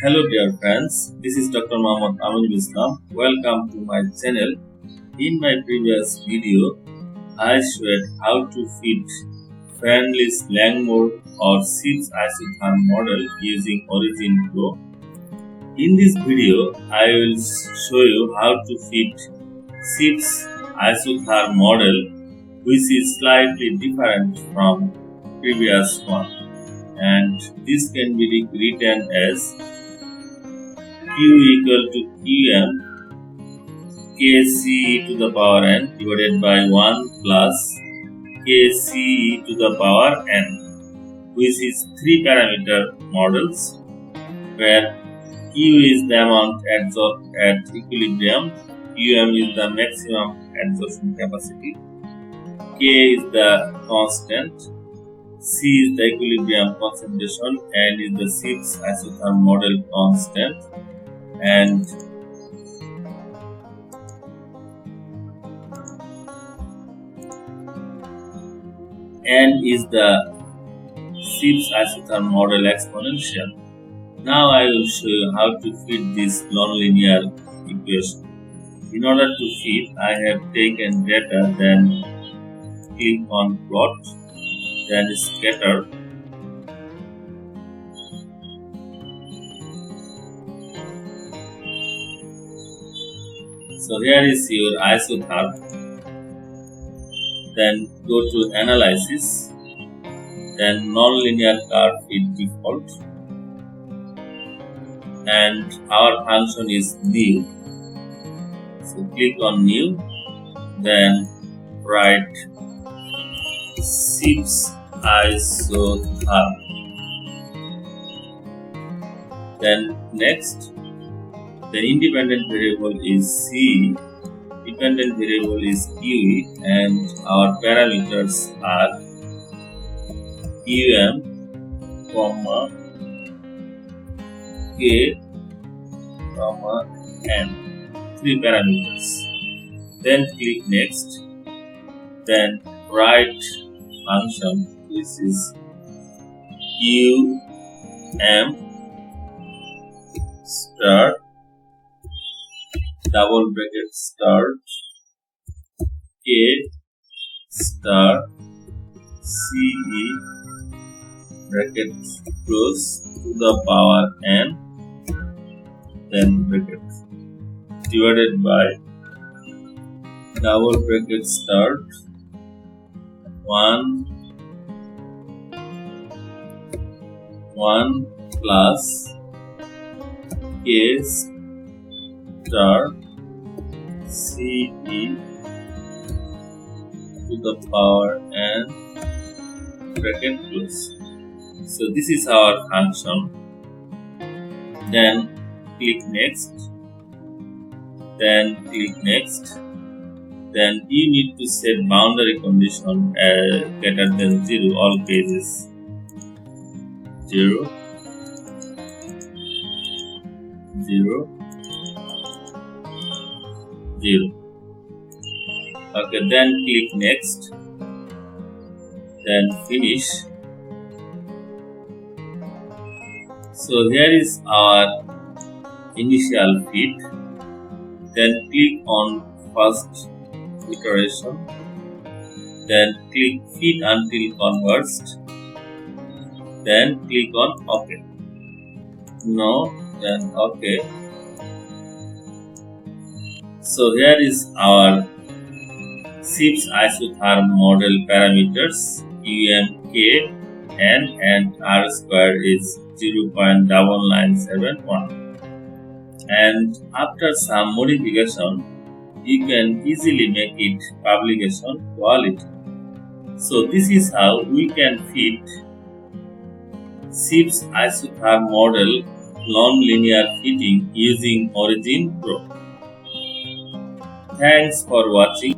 Hello dear friends, this is Dr. Mohammad Aminulchem. Welcome to my channel. In my previous video, I showed how to fit Friendly's Langmuir or SIPS Isotherm model using Origin Pro. In this video, I will show you how to fit SIPS Isotherm model, which is slightly different from previous one, and this can be written as Q equal to Qm Kce to the power n divided by 1 plus Kce to the power n, which is 3 parameter models where Q is the amount adsorbed at equilibrium, Qm is the maximum adsorption capacity, K is the constant, C is the equilibrium concentration, and is the SIPS isotherm model constant, and n is the SIPS isotherm model exponential. Now I will show you how to fit this nonlinear equation. In order to fit, I have taken data, then click on plot, then scatter. So here is your isotherm. Then go to analysis, then nonlinear curve is default, and our function is new. So click on new, then write SIPS isotherm. Then next, the independent variable is C, dependent variable is Q, and our parameters are Qm, K, N, 3 parameters. Then click next, then write function which is Qm star double bracket start K star Ce bracket close to the power n, then bracket divided by double bracket start 1 plus K star Ce to the power n bracket close. So this is our function. Then click next, then click next, then you need to set boundary condition greater than 0, all cases 0, 0, 0. Okay, then click next, then finish. So here is our initial fit. Then click on first iteration, then click fit until converged, then click on OK. No, then OK. So here is our SIPS isotherm model parameters Qm, K, N, and R square is 0.9971. And after some modification, you can easily make it publication quality. So this is how we can fit SIPS isotherm model nonlinear fitting using Origin Pro. Thanks for watching.